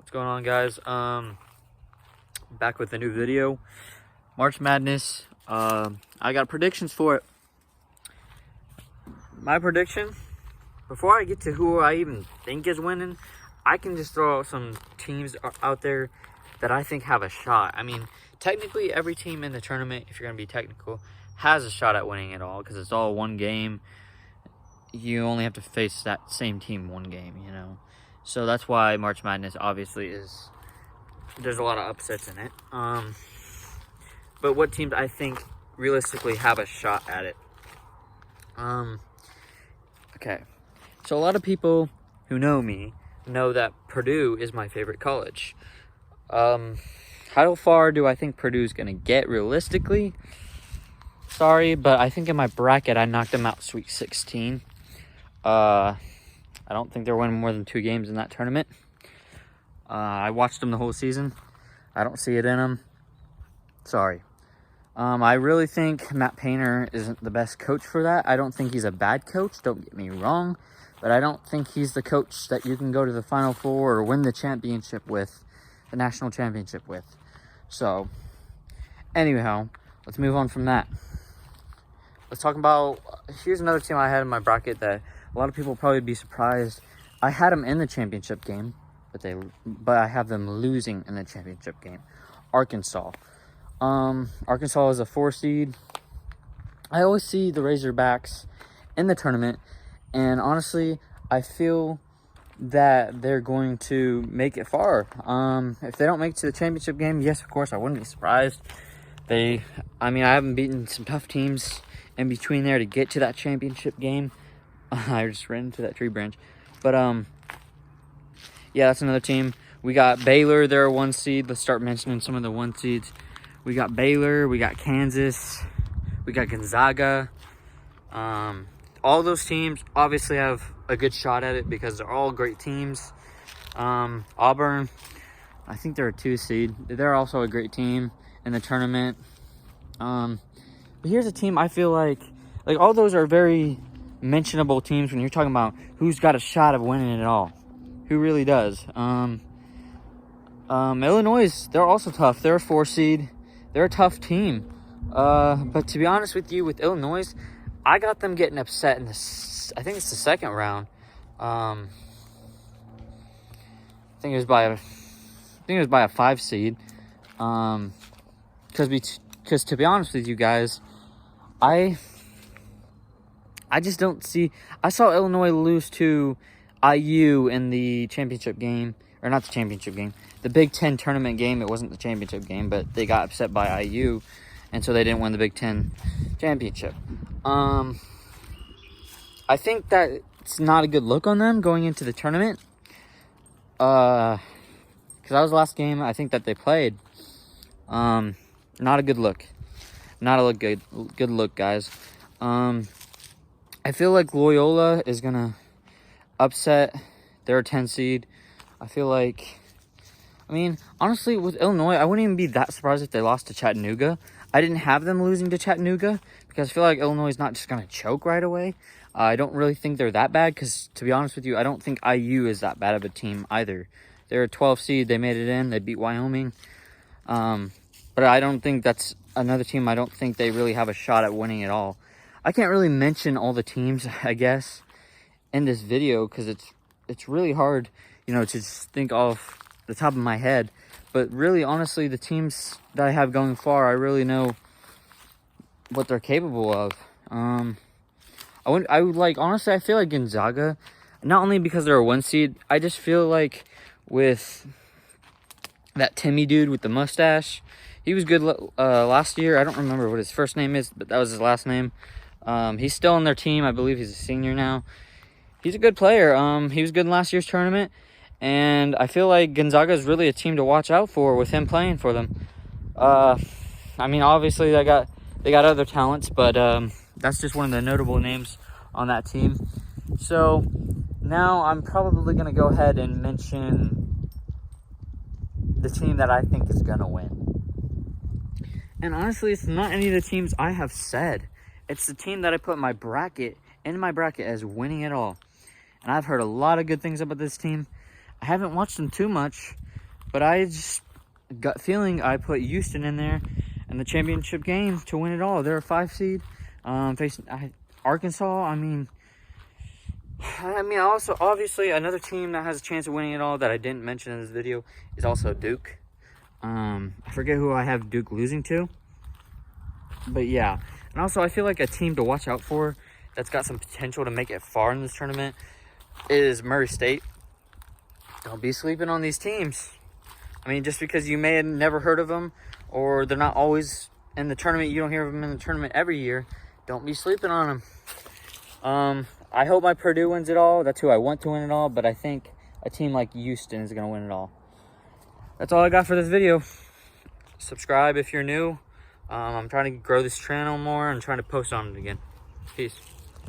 What's going on, guys? Back with a new video. March Madness. I got predictions for it. My prediction, before I get to who I even think is winning, I can just throw out some teams out there that I think have a shot. I mean, technically every team in the tournament, if you're going to be technical, has a shot at winning it all because it's all one game. You only have to face that same team one game, you know. So that's why March Madness obviously is, there's a lot of upsets in it. But what teams I think realistically have a shot at it? Okay. So a lot of people who know me know that Purdue is my favorite college. How far do I think Purdue's going to get realistically? Sorry, but I think in my bracket I knocked them out Sweet 16. I don't think they're winning more than 2 games in that tournament. I watched them the whole season. I don't see it in them. Sorry. I really think Matt Painter isn't the best coach for that. I don't think he's a bad coach, don't get me wrong. But I don't think he's the coach that you can go to the Final Four or win the championship with, the national championship with. So, anyhow, let's move on from that. Let's talk about, here's another team I had in my bracket that a lot of people will probably be surprised. I had them in the championship game, but I have them losing in the championship game. Arkansas. Arkansas is a 4 seed. I always see the Razorbacks in the tournament, and honestly, I feel that they're going to make it far. If they don't make it to the championship game, yes, of course, I wouldn't be surprised. I haven't beaten some tough teams in between there to get to that championship game. I just ran into that tree branch. But, yeah, that's another team. We got Baylor, they're a 1 seed. Let's start mentioning some of the 1 seeds. We got Baylor, we got Kansas, we got Gonzaga. All those teams obviously have a good shot at it because they're all great teams. Auburn, I think they're a 2 seed. They're also a great team in the tournament. But here's a team I feel like all those are very mentionable teams when you're talking about who's got a shot of winning it all. Who really does? Illinois, they're also tough. They're a 4 seed. They're a tough team. But to be honest with you, with Illinois, I got them getting upset in I think it's the second round. I think it was by a 5 seed. Because to be honest with you guys, I just don't see. I saw Illinois lose to IU in the championship game, or not the championship game, the Big Ten tournament game. It wasn't the championship game, but they got upset by IU, and so they didn't win the Big Ten championship. I think that it's not a good look on them going into the tournament. Because that was the last game I think that they played. Not a good look. Not a good look, guys. I feel like Loyola is going to upset. They're a 10 seed. Honestly, with Illinois, I wouldn't even be that surprised if they lost to Chattanooga. I didn't have them losing to Chattanooga because I feel like Illinois is not just going to choke right away. I don't really think they're that bad because, to be honest with you, I don't think IU is that bad of a team either. They're a 12 seed. They made it in. They beat Wyoming. But I don't think that's another team. I don't think they really have a shot at winning it all. I can't really mention all the teams, I guess, in this video because it's really hard, to just think off the top of my head. But really, honestly, the teams that I have going far, I really know what they're capable of. Honestly, I feel like Gonzaga, not only because they're a 1 seed, I just feel like with that Timmy dude with the mustache, he was good last year. I don't remember what his first name is, but that was his last name. He's still on their team. I believe he's a senior now. He's a good player. He was good in last year's tournament. And I feel like Gonzaga is really a team to watch out for with him playing for them. Obviously they got other talents, but that's just one of the notable names on that team. So now I'm probably going to go ahead and mention the team that I think is going to win. And honestly, it's not any of the teams I have said. It's the team that I put in my bracket as winning it all. And I've heard a lot of good things about this team. I haven't watched them too much, But I just, gut feeling, I put Houston in there in the championship game to win it all. They're a 5 seed. Facing Arkansas. I mean, also, obviously, another team that has a chance of winning it all that I didn't mention in this video is also Duke. I forget who I have Duke losing to. But yeah. And also, I feel like a team to watch out for that's got some potential to make it far in this tournament is Murray State. Don't be sleeping on these teams. I mean, just because you may have never heard of them or they're not always in the tournament, you don't hear of them in the tournament every year, don't be sleeping on them. I hope my Purdue wins it all. That's who I want to win it all, but I think a team like Houston is going to win it all. That's all I got for this video. Subscribe if you're new. I'm trying to grow this channel more and trying to post on it again. Peace.